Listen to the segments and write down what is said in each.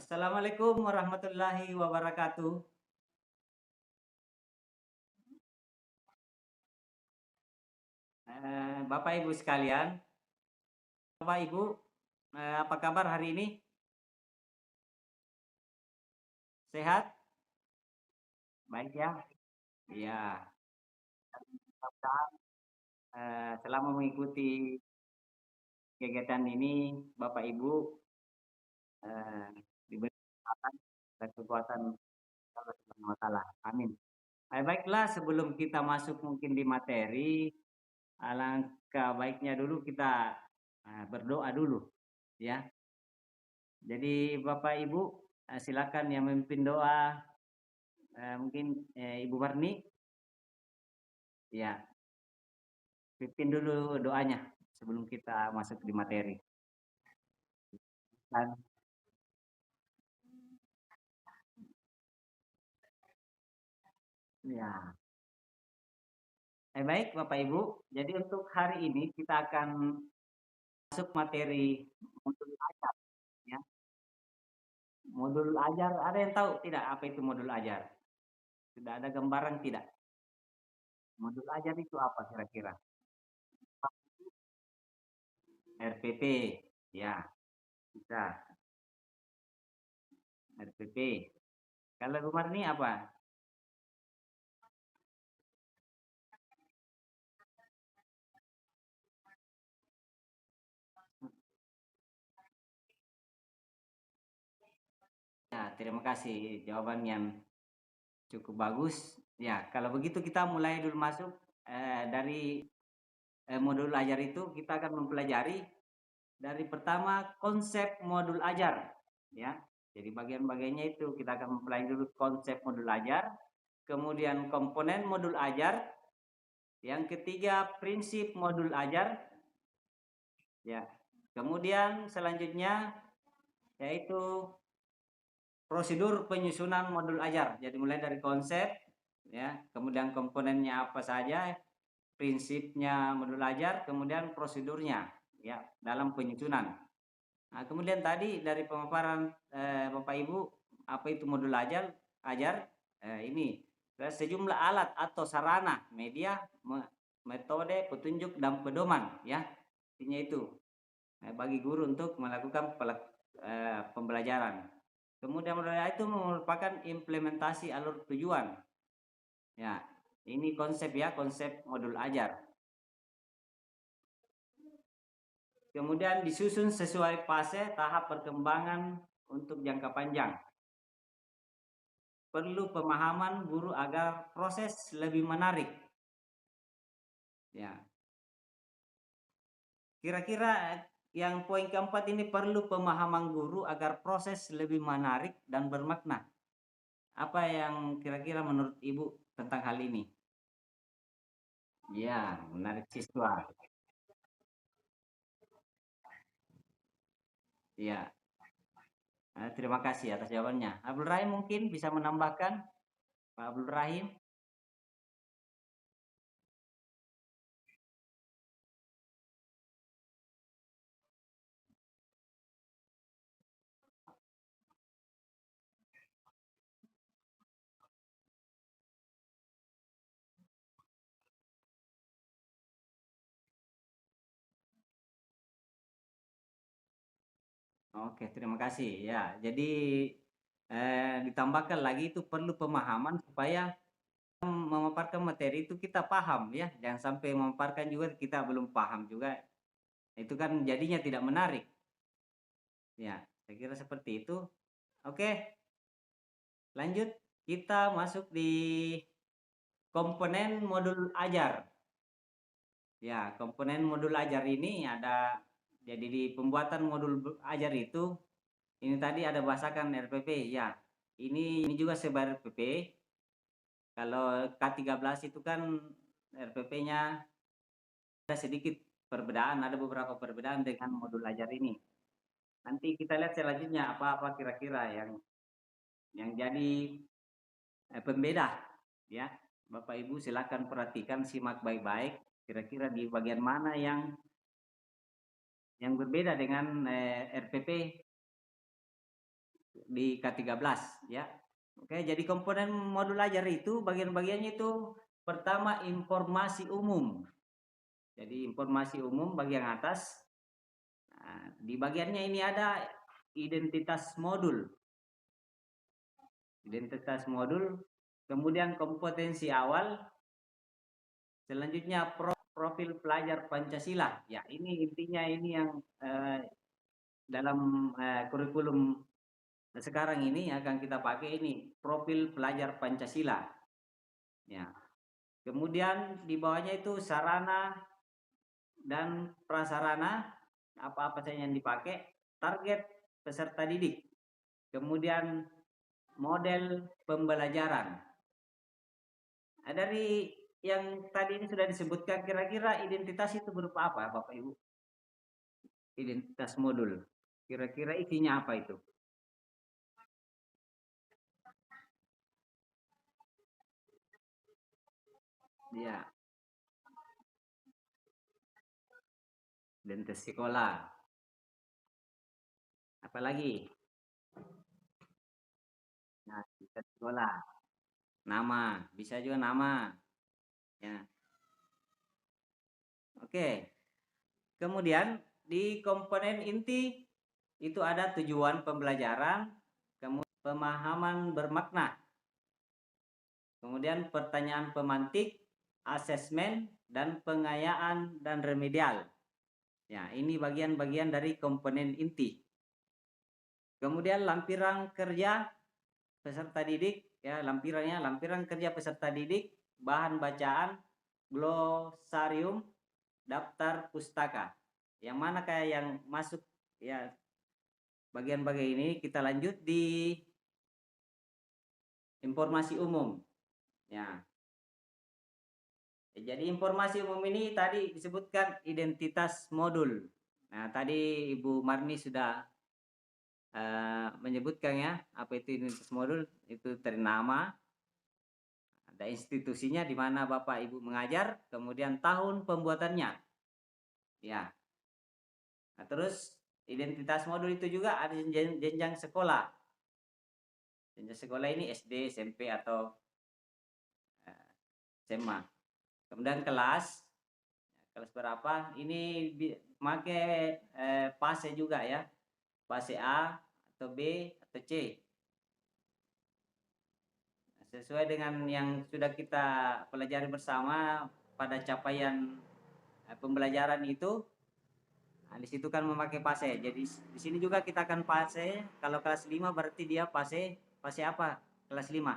Assalamualaikum warahmatullahi wabarakatuh. Bapak Ibu sekalian, Bapak Ibu, apa kabar hari ini? Sehat? Baik ya? Iya. Mudah-mudahan selama mengikuti kegiatan ini, Bapak Ibu eh, diberi kesehatan dan kekuatan Allah Subhanahu wa Ta'ala. Amin. Baiklah, sebelum kita masuk mungkin di materi, alangkah baiknya dulu kita berdoa dulu, ya. Jadi Bapak Ibu, silakan yang memimpin doa. Mungkin Ibu Warni, ya, pimpin dulu doanya sebelum kita masuk di materi. Dan, ya, baik Bapak Ibu. Jadi untuk hari ini kita akan masuk materi modul ajar. Ya. Modul ajar, ada yang tahu tidak apa itu modul ajar? Sudah ada gambaran tidak? Modul ajar itu apa kira-kira? RPP, ya, bisa RPP. Kalau Bu Marni apa? Ya, terima kasih jawaban yang cukup bagus. Ya, kalau begitu kita mulai dulu masuk dari modul ajar itu kita akan mempelajari dari pertama konsep modul ajar, ya. Jadi bagian-bagiannya itu kita akan mempelajari dulu konsep modul ajar, kemudian komponen modul ajar, yang ketiga prinsip modul ajar, ya. Kemudian selanjutnya yaitu prosedur penyusunan modul ajar. Jadi mulai dari konsep, ya, kemudian komponennya apa saja, prinsipnya modul ajar, kemudian prosedurnya, ya, dalam penyusunan. Nah, kemudian tadi dari pemaparan Bapak Ibu, apa itu modul ajar, ini sejumlah alat atau sarana, media, metode, petunjuk dan pedoman, ya, intinya itu bagi guru untuk melakukan pembelajaran. Kemudian modul ajar itu merupakan implementasi alur tujuan. Ya, ini konsep ya, konsep modul ajar. Kemudian disusun sesuai fase tahap perkembangan untuk jangka panjang. Perlu pemahaman guru agar proses lebih menarik. Ya. Kira-kira yang poin keempat ini perlu pemahaman guru agar proses lebih menarik dan bermakna. Apa yang kira-kira menurut Ibu tentang hal ini? Ya, menarik siswa. Ya. Terima kasih atas jawabannya. Abdul Rahim mungkin bisa menambahkan, Pak Abdul Rahim. Oke, terima kasih. Ya, jadi ditambahkan lagi itu perlu pemahaman supaya memaparkan materi itu kita paham ya. Jangan sampai memaparkan juga kita belum paham juga. Itu kan jadinya tidak menarik. Ya, saya kira seperti itu. Oke, lanjut kita masuk di komponen modul ajar. Ya, komponen modul ajar ini ada, jadi di pembuatan modul ajar itu ini tadi ada bahasakan RPP ya. Ini juga sebar RPP. Kalau K13 itu kan RPP-nya ada sedikit perbedaan, ada beberapa perbedaan dengan modul ajar ini. Nanti kita lihat selanjutnya apa-apa kira-kira yang jadi pembeda ya. Bapak Ibu silakan perhatikan, simak baik-baik kira-kira di bagian mana yang berbeda dengan RPP di K13 ya. Oke, jadi komponen modul ajar itu bagian-bagiannya itu pertama informasi umum. Jadi informasi umum bagian atas. Nah, di bagiannya ini ada identitas modul. Identitas modul, kemudian kompetensi awal, selanjutnya profil pelajar Pancasila. Ya, ini intinya ini yang dalam kurikulum sekarang ini akan kita pakai ini profil pelajar Pancasila. Ya. Kemudian di bawahnya itu sarana dan prasarana apa-apa saja yang dipakai, target peserta didik. Kemudian model pembelajaran. Nah, dari yang tadi ini sudah disebutkan, kira-kira identitas itu berupa apa, Bapak Ibu? Identitas modul. Kira-kira isinya apa itu? Ya, identitas sekolah. Apalagi? Nah, identitas sekolah. Nama, bisa juga nama. Ya. Oke. Kemudian di komponen inti itu ada tujuan pembelajaran, kemudian pemahaman bermakna, kemudian pertanyaan pemantik, asesmen, dan pengayaan dan remedial. Ya, ini bagian-bagian dari komponen inti. Kemudian lampiran kerja peserta didik, ya lampirannya, lampiran kerja peserta didik, bahan bacaan, glosarium, daftar pustaka. Yang mana kayak yang masuk ya bagian-bagian ini kita lanjut di informasi umum. Ya. Jadi informasi umum ini tadi disebutkan identitas modul. Nah, tadi Ibu Marni sudah menyebutkan ya, apa itu identitas modul, itu ternama, ada institusinya di mana Bapak Ibu mengajar, kemudian tahun pembuatannya. Ya. Nah, terus identitas modul itu juga ada jenjang sekolah. Jenjang sekolah ini SD, SMP atau SMA. Kemudian kelas berapa? Ini pakai fase juga ya. Fase A atau B atau C. Sesuai dengan yang sudah kita pelajari bersama pada capaian pembelajaran itu. Nah, di situ kan memakai fase. Jadi di sini juga kita akan fase. Kalau kelas 5 berarti dia fase apa? Kelas 5.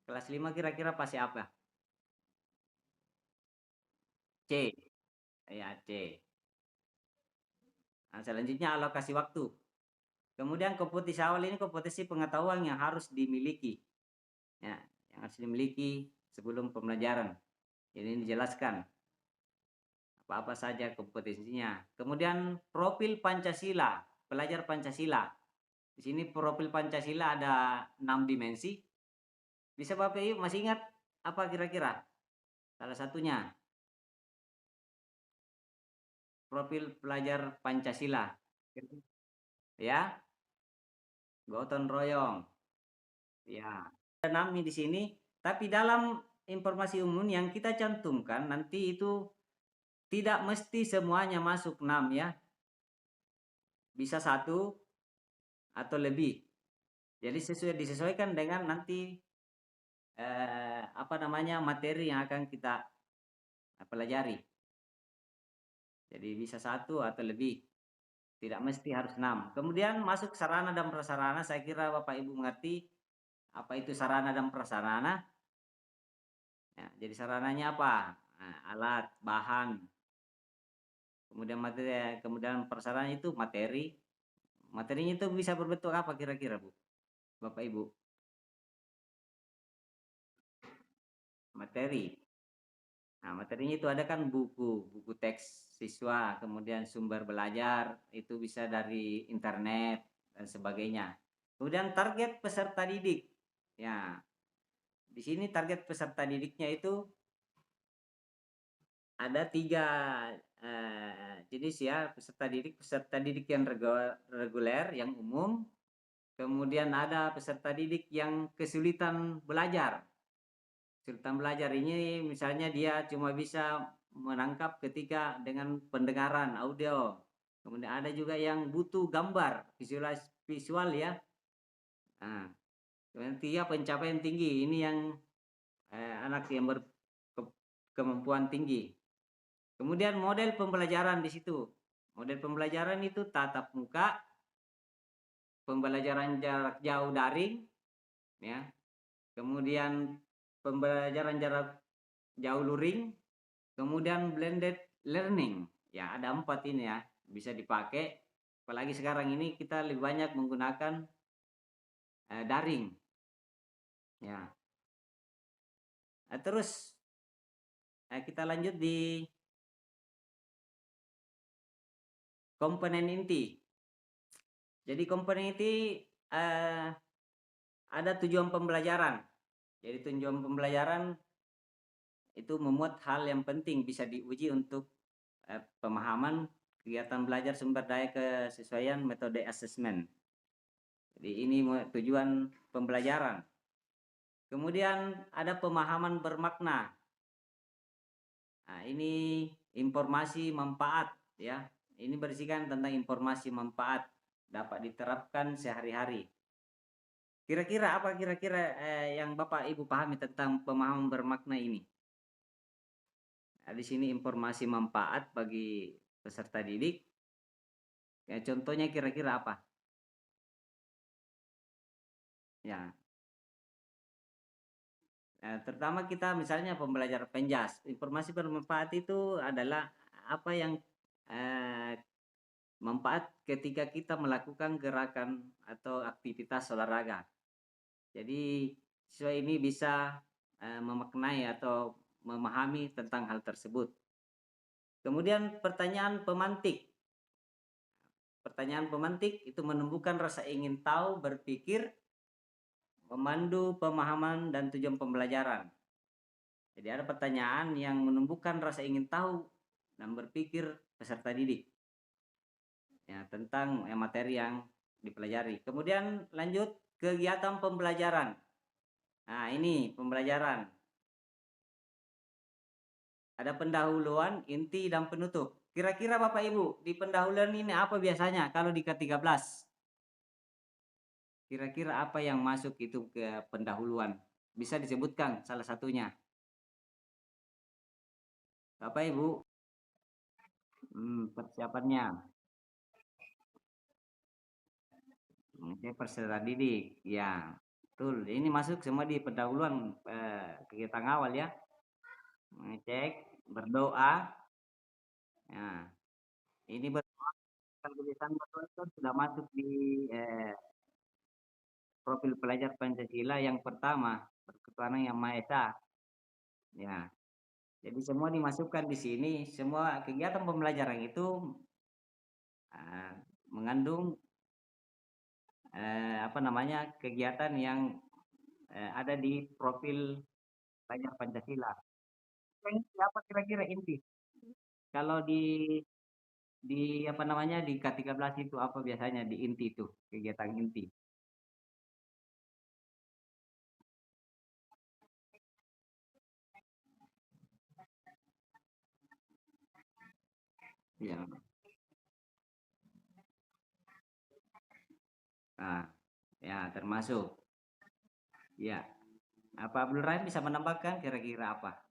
Kelas 5 kira-kira fase apa? C. Ya, C. Nah, selanjutnya alokasi waktu. Kemudian kompetensi awal ini kompetensi pengetahuan yang harus dimiliki. Ya, yang harus dimiliki sebelum pembelajaran. Ini dijelaskan apa-apa saja kompetensinya. Kemudian profil Pancasila, pelajar Pancasila. Di sini profil Pancasila ada 6 dimensi. Bisa Bapak Ibu masih ingat apa kira-kira? Salah satunya profil pelajar Pancasila. Ya, gotong royong. Ya, ada 6 di sini, tapi dalam informasi umum yang kita cantumkan nanti itu tidak mesti semuanya masuk 6 ya. Bisa 1 atau lebih. Jadi disesuaikan dengan nanti apa namanya materi yang akan kita pelajari. Jadi bisa 1 atau lebih. Tidak mesti harus 6. Kemudian masuk sarana dan prasarana, saya kira Bapak Ibu mengerti apa itu sarana dan prasarana. Ya, jadi sarananya apa? Nah, alat, bahan. Kemudian materi, kemudian prasarana itu materi. Materinya itu bisa berbentuk apa kira-kira, Bu? Bapak Ibu? Materi. Nah, materinya itu ada kan buku teks siswa, kemudian sumber belajar, itu bisa dari internet dan sebagainya. Kemudian target peserta didik. Ya, di sini target peserta didiknya itu ada 3 jenis ya, peserta didik yang reguler, yang umum, kemudian ada peserta didik yang kesulitan belajar. Kesulitan belajar ini misalnya dia cuma bisa menangkap ketika dengan pendengaran audio. Kemudian ada juga yang butuh gambar, visual ya. Nah, kemudian tiga pencapaian tinggi, ini yang anak yang berkemampuan tinggi. Kemudian model pembelajaran di situ. Model pembelajaran itu tatap muka, pembelajaran jarak jauh daring, ya. Kemudian pembelajaran jarak jauh luring, kemudian blended learning. Ya, ada 4 ini ya, bisa dipakai. Apalagi sekarang ini kita lebih banyak menggunakan daring. Ya. Terus kita lanjut di komponen inti. Jadi komponen inti ada tujuan pembelajaran. Jadi tujuan pembelajaran itu memuat hal yang penting bisa diuji untuk pemahaman kegiatan belajar sumber daya kesesuaian metode asesmen. Jadi ini tujuan pembelajaran. Kemudian ada pemahaman bermakna. Nah, ini informasi manfaat ya. Ini berisikan tentang informasi manfaat dapat diterapkan sehari-hari. Kira-kira apa yang Bapak Ibu pahami tentang pemahaman bermakna ini? Nah, di sini informasi manfaat bagi peserta didik. Ya, contohnya kira-kira apa? Ya, terutama kita misalnya pembelajaran penjas. Informasi bermanfaat itu adalah apa yang manfaat ketika kita melakukan gerakan atau aktivitas olahraga. Jadi siswa ini bisa memaknai atau memahami tentang hal tersebut. Kemudian pertanyaan pemantik. Pertanyaan pemantik itu menumbuhkan rasa ingin tahu, berpikir, memandu pemahaman dan tujuan pembelajaran. Jadi ada pertanyaan yang menumbuhkan rasa ingin tahu dan berpikir peserta didik ya, tentang materi yang dipelajari. Kemudian lanjut kegiatan pembelajaran. Nah ini pembelajaran. Ada pendahuluan, inti, dan penutup. Kira-kira Bapak Ibu, di pendahuluan ini apa biasanya kalau di K13? Kira-kira apa yang masuk itu ke pendahuluan? Bisa disebutkan salah satunya. Bapak Ibu, persiapannya. Oke, peserta didik. Ya, betul. Ini masuk semua di pendahuluan kegiatan awal ya. Mengecek, berdoa. Nah, ini tulisan berdoa itu sudah masuk di profil pelajar Pancasila yang pertama, Berketuhanan Yang Maha Esa. Ya, jadi semua dimasukkan di sini. Semua kegiatan pembelajaran itu mengandung kegiatan yang ada di profil pelajar Pancasila. Apa kira-kira inti? Kalau di K13 itu apa biasanya di inti itu kegiatan inti? Ya, nah, ya termasuk. Ya, apa Abdul Rahim bisa menambahkan kira-kira apa?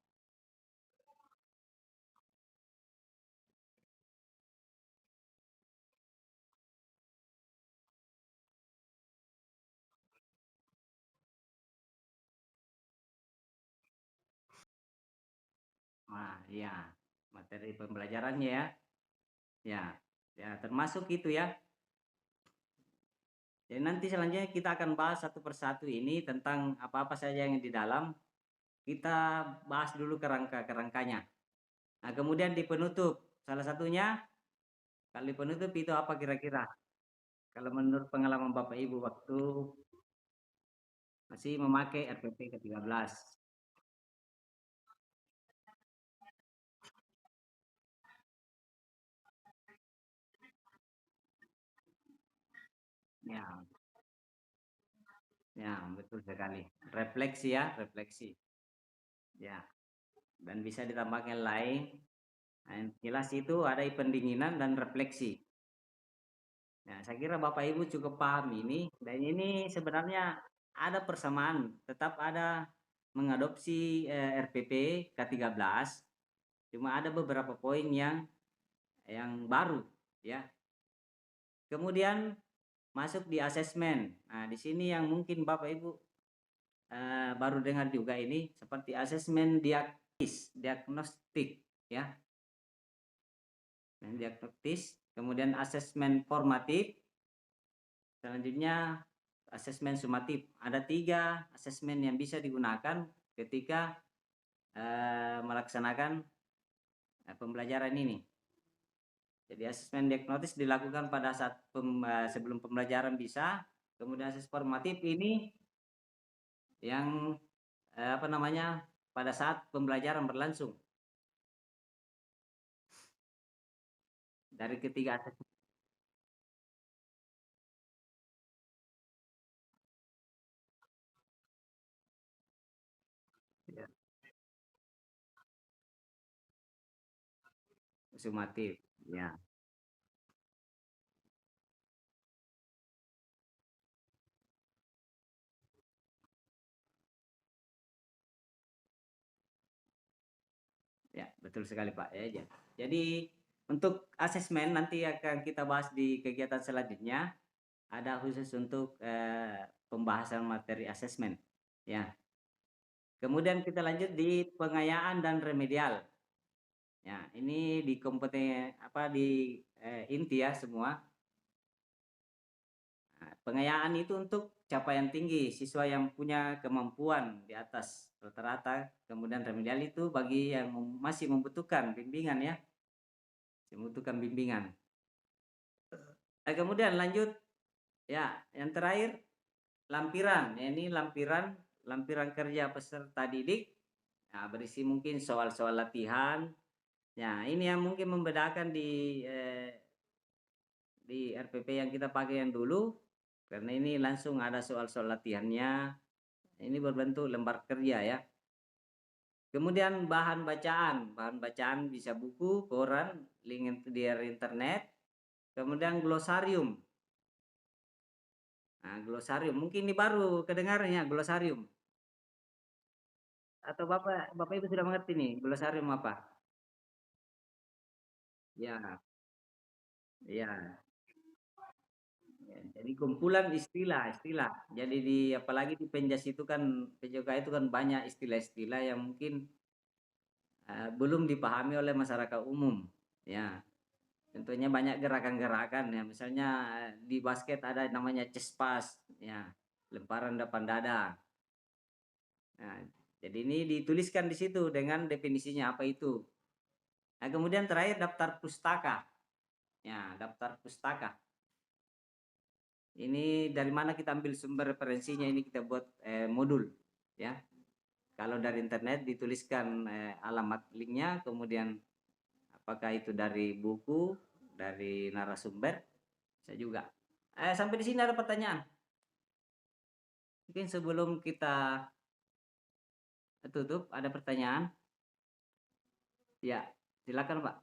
Nah, ya materi pembelajarannya ya, ya, ya termasuk itu ya. Jadi nanti selanjutnya kita akan bahas satu persatu ini tentang apa-apa saja yang di dalam. Kita bahas dulu kerangkanya. Nah, kemudian di penutup, salah satunya kali penutup itu apa kira-kira? Kalau menurut pengalaman Bapak Ibu waktu masih memakai RPP ke-13. Ya, ya, betul sekali. Refleksi ya, refleksi. Ya, dan bisa ditambahkan lain. Nah, jelas itu ada pendinginan dan refleksi. Nah, saya kira Bapak Ibu cukup paham ini, dan ini sebenarnya ada persamaan, tetap ada mengadopsi RPP K13, cuma ada beberapa poin yang baru, ya. Kemudian masuk di asesmen. Nah, di sini yang mungkin Bapak Ibu baru dengar juga ini seperti asesmen diagnostik, ya. Diagnostis, kemudian asesmen formatif, selanjutnya asesmen sumatif. Ada 3 asesmen yang bisa digunakan ketika melaksanakan pembelajaran ini. Jadi asesmen diagnostis dilakukan pada saat sebelum pembelajaran bisa, kemudian asesmen formatif ini yang apa namanya, pada saat pembelajaran berlangsung. Dari ketiga asesmen ya, sumatif, ya. Ya, betul sekali Pak. Ya. Jadi untuk asesmen nanti akan kita bahas di kegiatan selanjutnya. Ada khusus untuk pembahasan materi asesmen. Ya. Kemudian kita lanjut di pengayaan dan remedial. Ya, ini di kompeten apa di inti ya semua. Nah, pengayaan itu untuk capaian tinggi siswa yang punya kemampuan di atas rata-rata. Kemudian remedial itu bagi yang masih membutuhkan bimbingan ya, membutuhkan bimbingan. Kemudian lanjut ya, yang terakhir lampiran. Ya, ini lampiran kerja peserta didik. Nah, berisi mungkin soal-soal latihan. Ya, ini yang mungkin membedakan di RPP yang kita pakai yang dulu, karena ini langsung ada soal-soal latihannya. Ini berbentuk lembar kerja ya. Kemudian bahan bacaan bisa buku, koran, link dari internet. Kemudian glosarium. Nah, glosarium mungkin ini baru kedengarannya glosarium. Atau Bapak Bapak Ibu sudah mengerti nih glosarium apa? Ya, ya. Ya, jadi kumpulan istilah-istilah. Jadi apalagi di Penjas itu kan PJK itu kan banyak istilah-istilah yang mungkin belum dipahami oleh masyarakat umum. Ya, tentunya banyak gerakan-gerakan ya. Misalnya di basket ada namanya chest pass, ya, lemparan depan dada. Nah, jadi ini dituliskan di situ dengan definisinya apa itu. Nah, kemudian terakhir daftar pustaka. Ya, daftar pustaka. Ini dari mana kita ambil sumber referensinya, ini kita buat modul ya. Kalau dari internet dituliskan alamat linknya, kemudian apakah itu dari buku, dari narasumber, bisa juga. Sampai di sini ada pertanyaan. Mungkin sebelum kita tutup, ada pertanyaan? Ya, silakan Pak.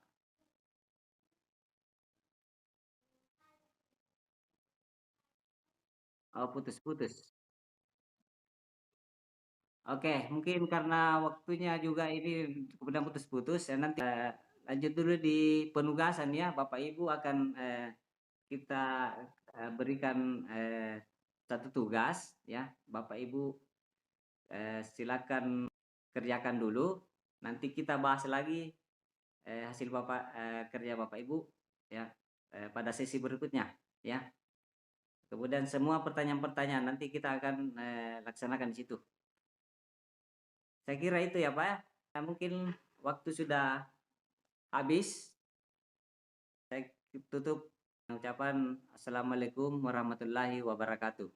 Oh, putus-putus. Oke, mungkin karena waktunya juga ini kemudian putus-putus, ya nanti lanjut dulu di penugasan ya. Bapak Ibu akan kita berikan satu tugas ya. Bapak Ibu silakan kerjakan dulu. Nanti kita bahas lagi hasil Bapak kerja Bapak Ibu ya pada sesi berikutnya ya. Kemudian semua pertanyaan-pertanyaan nanti kita akan laksanakan di situ. Saya kira itu ya Pak ya. Mungkin waktu sudah habis. Saya tutup ucapan Assalamualaikum warahmatullahi wabarakatuh.